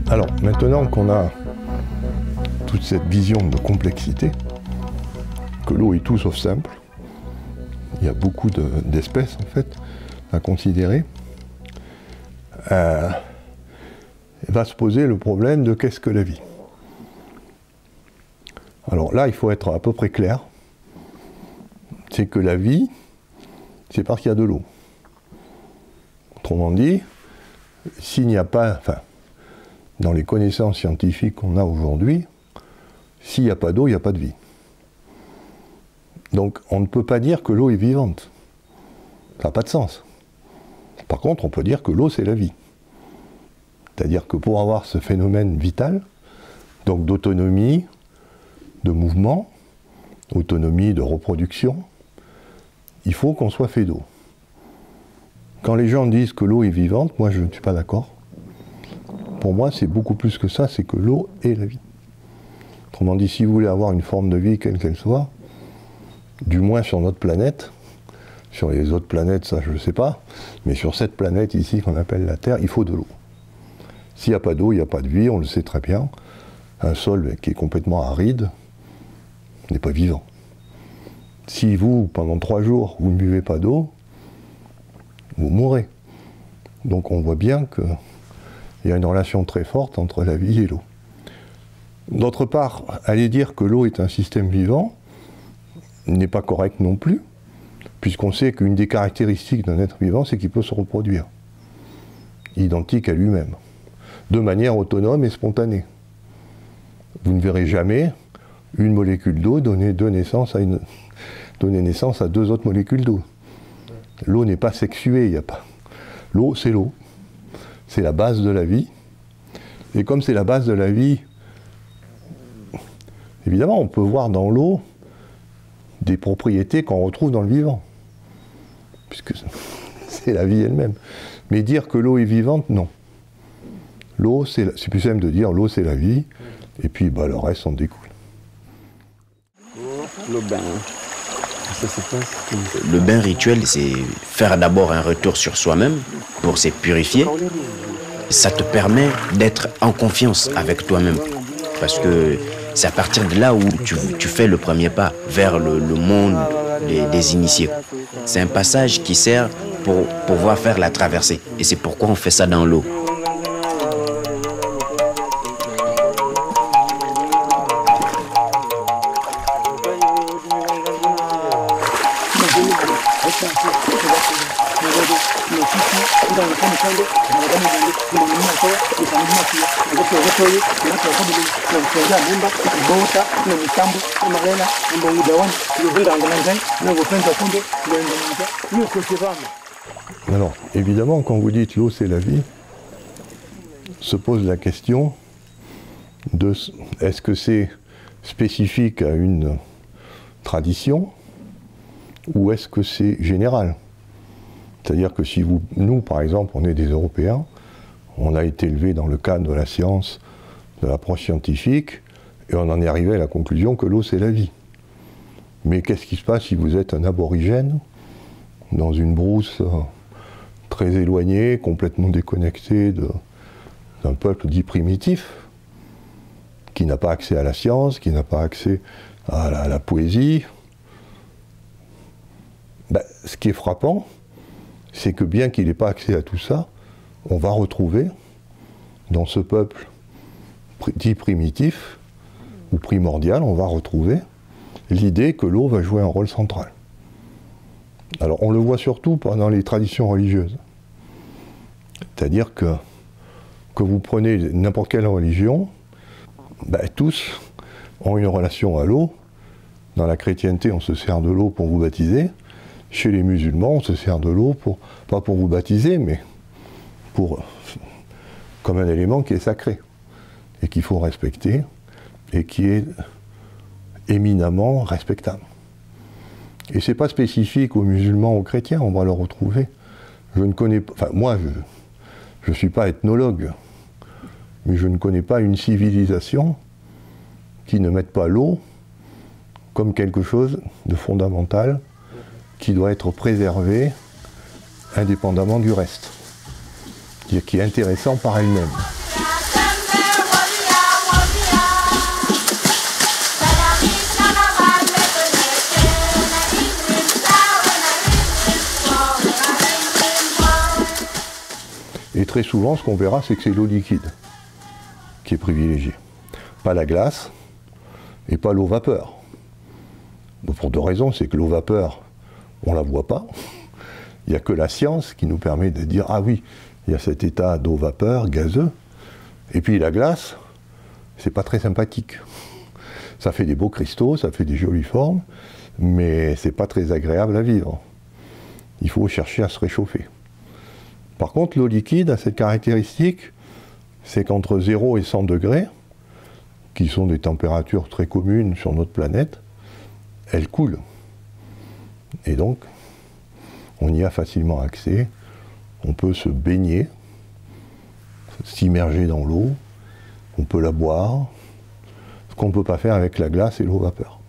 Alors, maintenant qu'on a toute cette vision de complexité, que l'eau est tout sauf simple, il y a beaucoup d'espèces en fait à considérer, va se poser le problème de qu'est-ce que la vie. Alors là, il faut être à peu près clair, c'est que la vie, c'est parce qu'il y a de l'eau. Autrement dit, s'il n'y a pas, enfin, dans les connaissances scientifiques qu'on a aujourd'hui, s'il n'y a pas d'eau, il n'y a pas de vie. Donc on ne peut pas dire que l'eau est vivante. Ça n'a pas de sens. Par contre, on peut dire que l'eau, c'est la vie. C'est-à-dire que pour avoir ce phénomène vital, donc d'autonomie, de mouvement, autonomie de reproduction, il faut qu'on soit fait d'eau. Quand les gens disent que l'eau est vivante, moi je ne suis pas d'accord. Pour moi, c'est beaucoup plus que ça, c'est que l'eau est la vie. Autrement dit, si vous voulez avoir une forme de vie, quelle qu'elle soit, du moins sur notre planète, sur les autres planètes, ça je ne sais pas, mais sur cette planète ici qu'on appelle la Terre, il faut de l'eau. S'il n'y a pas d'eau, il n'y a pas de vie, on le sait très bien. Un sol qui est complètement aride n'est pas vivant. Si vous, pendant 3 jours, vous ne buvez pas d'eau, vous mourrez. Donc on voit bien qu'il y a une relation très forte entre la vie et l'eau. D'autre part, aller dire que l'eau est un système vivant n'est pas correct non plus, puisqu'on sait qu'une des caractéristiques d'un être vivant, c'est qu'il peut se reproduire, identique à lui-même, de manière autonome et spontanée. Vous ne verrez jamais une molécule d'eau donner naissance à 2 autres molécules d'eau. L'eau n'est pas sexuée, il n'y a pas. L'eau, c'est l'eau. c'est la base de la vie. Et comme c'est la base de la vie, évidemment, on peut voir dans l'eau des propriétés qu'on retrouve dans le vivant, puisque c'est la vie elle-même. Mais dire que l'eau est vivante, non. L'eau, c'est plus simple de dire l'eau, c'est la vie, et puis le reste en découle. Le bain rituel, c'est faire d'abord un retour sur soi-même pour se purifier. Ça te permet d'être en confiance avec toi-même. Parce que c'est à partir de là où tu fais le premier pas vers le monde des initiés. C'est un passage qui sert pour pouvoir faire la traversée. Et c'est pourquoi on fait ça dans l'eau. Alors, évidemment, quand vous dites l'eau c'est la vie, se pose la question de est-ce que c'est spécifique à une tradition ou est-ce que c'est général? C'est-à-dire que si nous, par exemple, on est des Européens, on a été élevés dans le cadre de la science, de l'approche scientifique, et on en est arrivé à la conclusion que l'eau, c'est la vie. Mais qu'est-ce qui se passe si vous êtes un aborigène, dans une brousse très éloignée, complètement déconnecté d'un peuple dit primitif, qui n'a pas accès à la science, qui n'a pas accès à la poésie? Ce qui est frappant, c'est que bien qu'il n'ait pas accès à tout ça, on va retrouver dans ce peuple dit primitif ou primordial, on va retrouver l'idée que l'eau va jouer un rôle central. Alors on le voit surtout dans les traditions religieuses. C'est-à-dire que vous prenez n'importe quelle religion, tous ont une relation à l'eau. Dans la chrétienté, on se sert de l'eau pour vous baptiser. Chez les musulmans, on se sert de l'eau, pas pour vous baptiser, mais comme un élément qui est sacré et qu'il faut respecter et qui est éminemment respectable. Et ce n'est pas spécifique aux musulmans, aux chrétiens, on va le retrouver. Je ne connais pas, moi je ne suis pas ethnologue, mais je ne connais pas une civilisation qui ne mette pas l'eau comme quelque chose de fondamental qui doit être préservé indépendamment du reste, c'est-à-dire qui est intéressant par elle-même. Et très souvent, ce qu'on verra, c'est que c'est l'eau liquide qui est privilégiée. Pas la glace et pas l'eau vapeur. Bon, pour deux raisons, c'est que l'eau vapeur, on ne la voit pas. Il n'y a que la science qui nous permet de dire « Ah oui, il y a cet état d'eau vapeur, gazeux. » Et puis la glace, c'est pas très sympathique. Ça fait des beaux cristaux, ça fait des jolies formes, mais c'est pas très agréable à vivre. Il faut chercher à se réchauffer. Par contre, l'eau liquide a cette caractéristique, c'est qu'entre 0 et 100 degrés, qui sont des températures très communes sur notre planète, elle coule. Et donc, on y a facilement accès, on peut se baigner, s'immerger dans l'eau, on peut la boire, ce qu'on ne peut pas faire avec la glace et l'eau vapeur.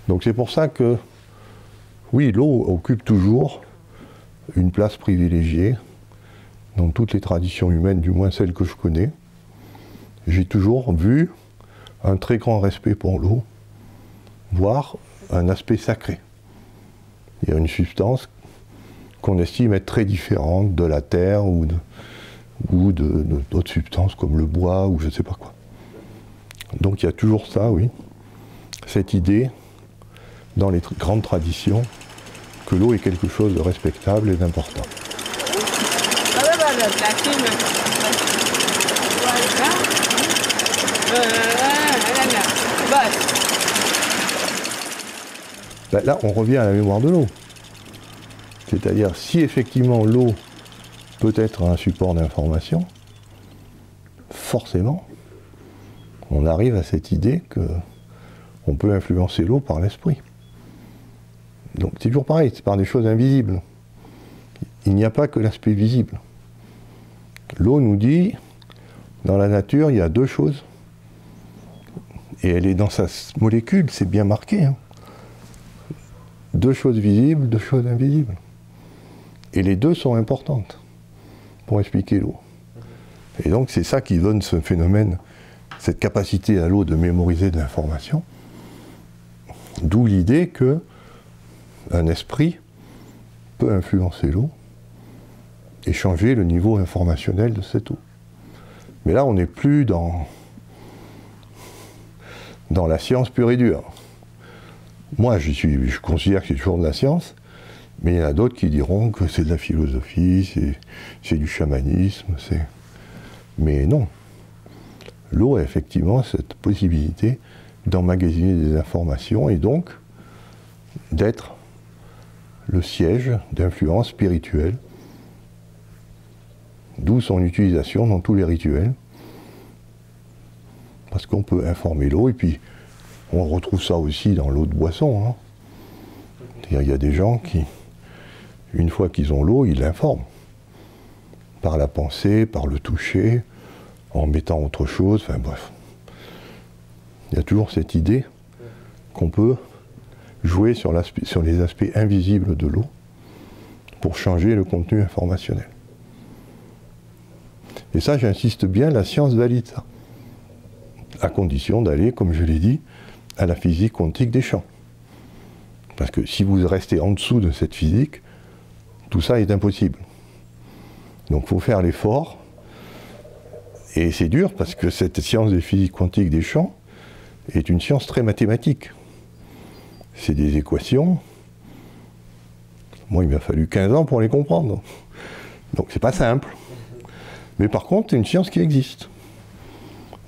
Donc c'est pour ça que, oui, l'eau occupe toujours une place privilégiée dans toutes les traditions humaines, du moins celles que je connais. J'ai toujours vu un très grand respect pour l'eau, voire un aspect sacré. Il y a une substance qu'on estime être très différente de la terre ou d'autres substances comme le bois ou je ne sais pas quoi. Donc il y a toujours ça, oui, cette idée dans les grandes traditions que l'eau est quelque chose de respectable et d'important. Là, on revient à la mémoire de l'eau. C'est-à-dire, si effectivement l'eau peut être un support d'information, forcément, on arrive à cette idée qu'on peut influencer l'eau par l'esprit. Donc c'est toujours pareil, c'est par des choses invisibles. Il n'y a pas que l'aspect visible. L'eau nous dit, dans la nature, il y a deux choses. Et elle est dans sa molécule, c'est bien marqué. Hein. Deux choses visibles, deux choses invisibles. Et les deux sont importantes pour expliquer l'eau. Et donc c'est ça qui donne ce phénomène, cette capacité à l'eau de mémoriser de l'information. D'où l'idée que un esprit peut influencer l'eau et changer le niveau informationnel de cette eau. Mais là, on n'est plus dans la science pure et dure. Moi, je considère que c'est toujours de la science, mais il y en a d'autres qui diront que c'est de la philosophie, c'est du chamanisme, mais non. L'eau a effectivement cette possibilité d'emmagasiner des informations et donc d'être le siège d'influence spirituelle, d'où son utilisation dans tous les rituels, parce qu'on peut informer l'eau, et puis on retrouve ça aussi dans l'eau de boisson. Hein. Il y a des gens qui, une fois qu'ils ont l'eau, ils l'informent, par la pensée, par le toucher, en mettant autre chose, enfin bref. Il y a toujours cette idée qu'on peut jouer sur les aspects invisibles de l'eau pour changer le contenu informationnel. Et ça, j'insiste bien, la science valide ça, à condition d'aller, comme je l'ai dit, à la physique quantique des champs. Parce que si vous restez en dessous de cette physique, tout ça est impossible. Donc il faut faire l'effort, et c'est dur parce que cette science de physique quantique des champs est une science très mathématique. C'est des équations. Moi, il m'a fallu 15 ans pour les comprendre. Donc c'est pas simple. Mais par contre, c'est une science qui existe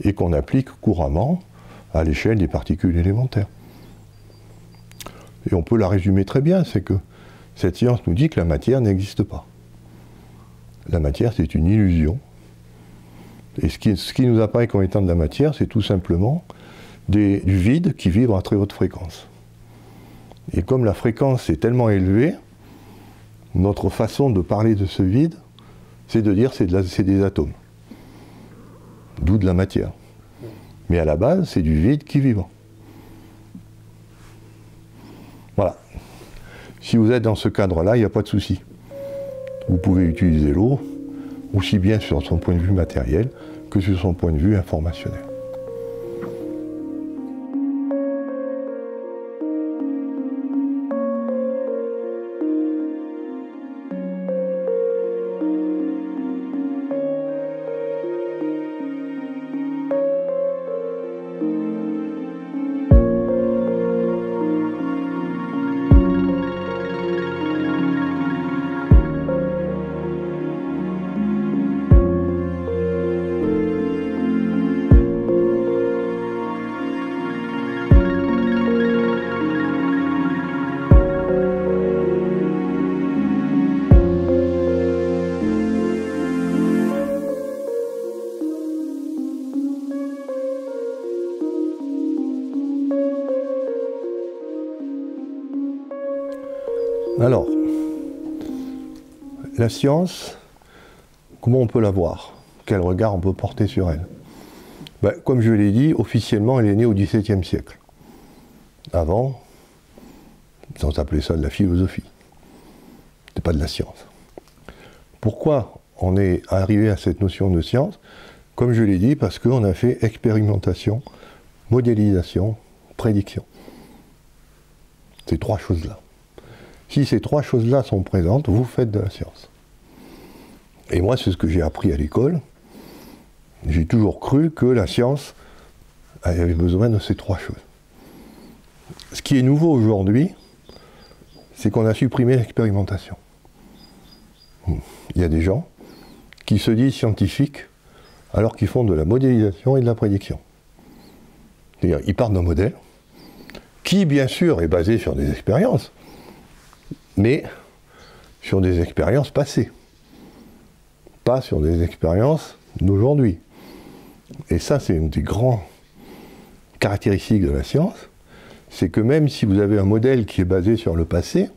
et qu'on applique couramment à l'échelle des particules élémentaires. Et on peut la résumer très bien, c'est que cette science nous dit que la matière n'existe pas. La matière, c'est une illusion. Et ce qui nous apparaît comme étant de la matière, c'est tout simplement du vide qui vibre à très haute fréquence. Et comme la fréquence est tellement élevée, notre façon de parler de ce vide, c'est de dire c'est des atomes. D'où de la matière. Mais à la base, c'est du vide qui vibre. Voilà. Si vous êtes dans ce cadre-là, il n'y a pas de souci. Vous pouvez utiliser l'eau, aussi bien sur son point de vue matériel que sur son point de vue informationnel. Alors, la science, comment on peut la voir? Quel regard on peut porter sur elle? Ben, comme je l'ai dit, officiellement, elle est née au XVIIe siècle. Avant, on appelait ça de la philosophie. C'était pas de la science. Pourquoi on est arrivé à cette notion de science? Comme je l'ai dit, parce qu'on a fait expérimentation, modélisation, prédiction. Ces trois choses-là. Si ces trois choses-là sont présentes, vous faites de la science. Et moi, c'est ce que j'ai appris à l'école. J'ai toujours cru que la science avait besoin de ces trois choses. Ce qui est nouveau aujourd'hui, c'est qu'on a supprimé l'expérimentation. Il y a des gens qui se disent scientifiques alors qu'ils font de la modélisation et de la prédiction. C'est-à-dire, ils partent d'un modèle qui, bien sûr, est basé sur des expériences, mais sur des expériences passées. pas sur des expériences d'aujourd'hui. Et ça, c'est une des grandes caractéristiques de la science, c'est que même si vous avez un modèle qui est basé sur le passé,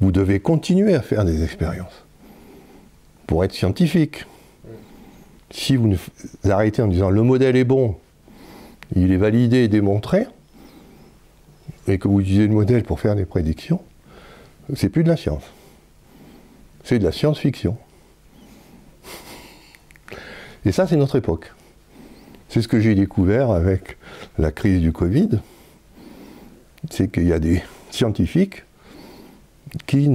vous devez continuer à faire des expériences pour être scientifique. Si vous arrêtez en disant le modèle est bon, il est validé et démontré, et que vous utilisez le modèle pour faire des prédictions, c'est plus de la science. C'est de la science-fiction. Et ça, c'est notre époque. C'est ce que j'ai découvert avec la crise du Covid. C'est qu'il y a des scientifiques qui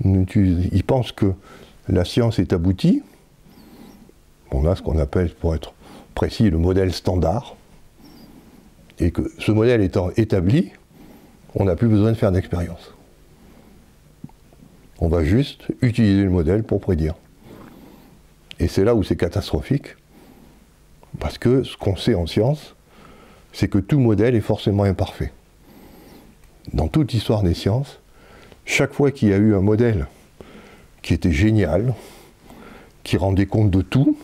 ils pensent que la science est aboutie. On a ce qu'on appelle, pour être précis, le modèle standard. Et que ce modèle étant établi, on n'a plus besoin de faire d'expérience. On va juste utiliser le modèle pour prédire. Et c'est là où c'est catastrophique. Parce que ce qu'on sait en science, c'est que tout modèle est forcément imparfait. Dans toute l'histoire des sciences, chaque fois qu'il y a eu un modèle qui était génial, qui rendait compte de tout,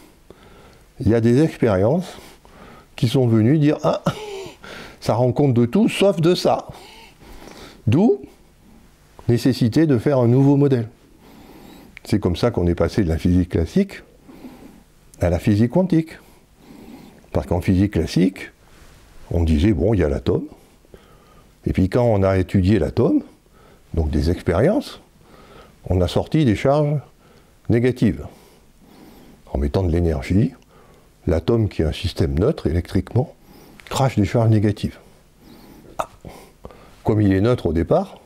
il y a des expériences qui sont venues dire « Ah, ça rend compte de tout, sauf de ça ». D'où nécessité de faire un nouveau modèle. C'est comme ça qu'on est passé de la physique classique à la physique quantique. Parce qu'en physique classique, on disait, bon, il y a l'atome, et puis quand on a étudié l'atome, donc des expériences, on a sorti des charges négatives. En mettant de l'énergie, l'atome, qui est un système neutre électriquement, crache des charges négatives. Ah. Comme il est neutre au départ,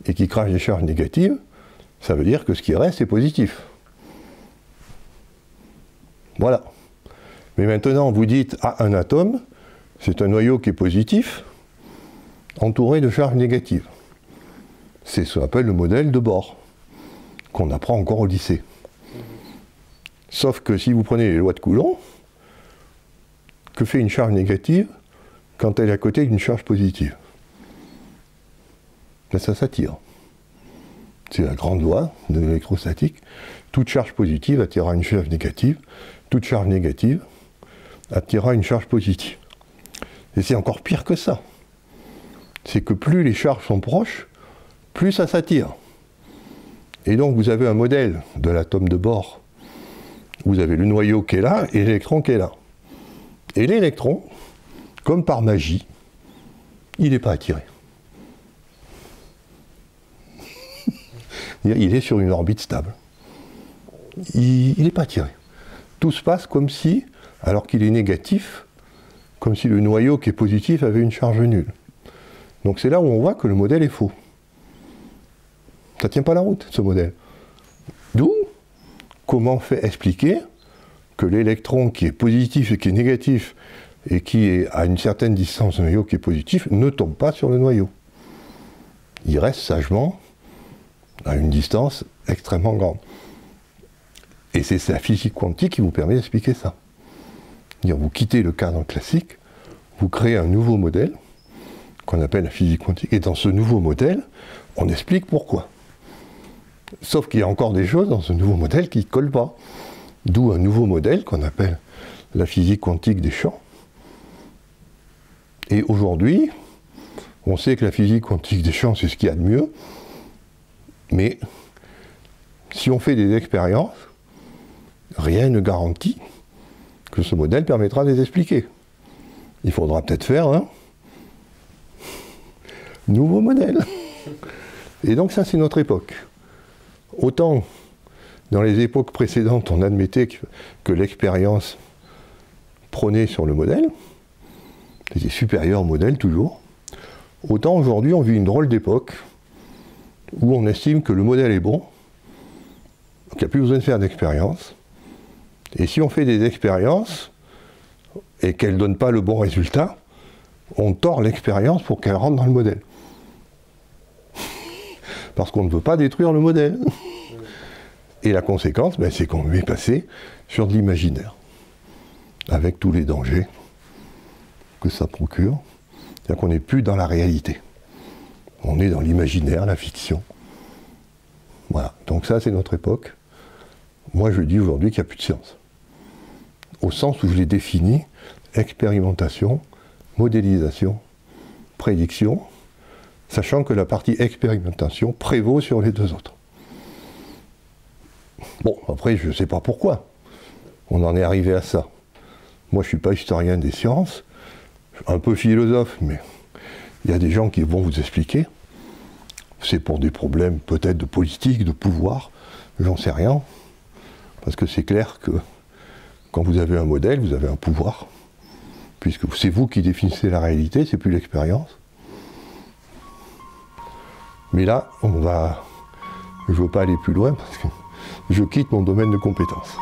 et qu'il crache des charges négatives, ça veut dire que ce qui reste est positif. Voilà. Mais maintenant, vous dites, ah, un atome, c'est un noyau qui est positif, entouré de charges négatives. C'est ce qu'on appelle le modèle de Bohr, qu'on apprend encore au lycée. Sauf que si vous prenez les lois de Coulomb, que fait une charge négative quand elle est à côté d'une charge positive? Ben, ça s'attire. C'est la grande loi de l'électrostatique. Toute charge positive attirera une charge négative. Toute charge négative attirera une charge positive. Et c'est encore pire que ça. C'est que plus les charges sont proches, plus ça s'attire. Et donc vous avez un modèle de l'atome de Bohr. Vous avez le noyau qui est là et l'électron qui est là. Et l'électron, comme par magie, il n'est pas attiré. Il est sur une orbite stable. Il n'est pas attiré. Tout se passe comme si, alors qu'il est négatif, comme si le noyau qui est positif avait une charge nulle. Donc c'est là où on voit que le modèle est faux. Ça ne tient pas la route, ce modèle. D'où, comment expliquer que l'électron qui est positif et qui est négatif, et qui est à une certaine distance du noyau qui est positif, ne tombe pas sur le noyau. Il reste sagement à une distance extrêmement grande. Et c'est la physique quantique qui vous permet d'expliquer ça. Vous quittez le cadre classique, vous créez un nouveau modèle, qu'on appelle la physique quantique, et dans ce nouveau modèle, on explique pourquoi. Sauf qu'il y a encore des choses dans ce nouveau modèle qui ne collent pas. D'où un nouveau modèle qu'on appelle la physique quantique des champs. Et aujourd'hui, on sait que la physique quantique des champs, c'est ce qu'il y a de mieux, mais si on fait des expériences, rien ne garantit que ce modèle permettra de les expliquer. Il faudra peut-être faire un nouveau modèle. Et donc ça, c'est notre époque. Autant, dans les époques précédentes, on admettait que l'expérience prônait sur le modèle, c'était supérieur au modèle toujours, autant aujourd'hui, on vit une drôle d'époque où on estime que le modèle est bon, qu'il n'y a plus besoin de faire d'expérience, et si on fait des expériences et qu'elles ne donnent pas le bon résultat, on tord l'expérience pour qu'elle rentre dans le modèle. Parce qu'on ne veut pas détruire le modèle. Et la conséquence, c'est qu'on est passé sur de l'imaginaire, avec tous les dangers que ça procure. C'est-à-dire qu'on n'est plus dans la réalité. On est dans l'imaginaire, la fiction. Voilà. Donc ça, c'est notre époque. Moi, je dis aujourd'hui qu'il n'y a plus de science. Au sens où je l'ai défini, expérimentation, modélisation, prédiction, sachant que la partie expérimentation prévaut sur les deux autres. Bon, après, je ne sais pas pourquoi on en est arrivé à ça. Moi, je ne suis pas historien des sciences, un peu philosophe, mais il y a des gens qui vont vous expliquer. C'est pour des problèmes peut-être de politique, de pouvoir, j'en sais rien. Parce que c'est clair que quand vous avez un modèle, vous avez un pouvoir. Puisque c'est vous qui définissez la réalité, c'est plus l'expérience. Mais là, je ne veux pas aller plus loin parce que je quitte mon domaine de compétences.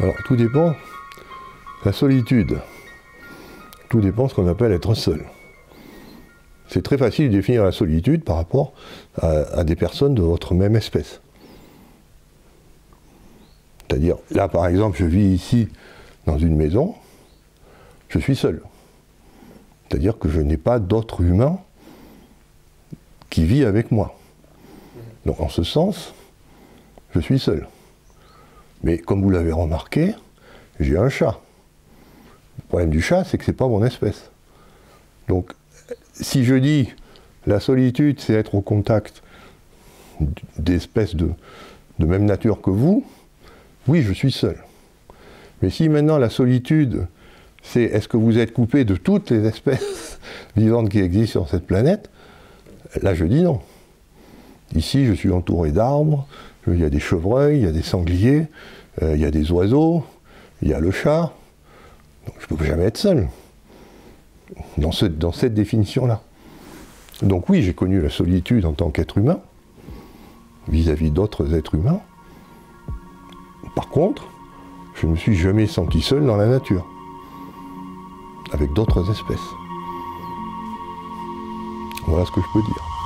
Alors, tout dépend, la solitude, tout dépend de ce qu'on appelle être seul. C'est très facile de définir la solitude par rapport à des personnes de votre même espèce. C'est-à-dire, là par exemple, je vis ici dans une maison, je suis seul. C'est-à-dire que je n'ai pas d'autre humain qui vit avec moi. Donc en ce sens, je suis seul. Mais comme vous l'avez remarqué, j'ai un chat. Le problème du chat, c'est que ce n'est pas mon espèce. Donc, si je dis la solitude, c'est être au contact d'espèces de même nature que vous, oui, je suis seul. Mais si maintenant la solitude, c'est est-ce que vous êtes coupé de toutes les espèces vivantes qui existent sur cette planète, là je dis non. Ici, je suis entouré d'arbres, il y a des chevreuils, il y a des sangliers, il y a des oiseaux, il y a le chat. Donc je ne peux jamais être seul dans cette définition-là. Donc oui, j'ai connu la solitude en tant qu'être humain, vis-à-vis d'autres êtres humains. Par contre, je ne me suis jamais senti seul dans la nature, avec d'autres espèces. Voilà ce que je peux dire.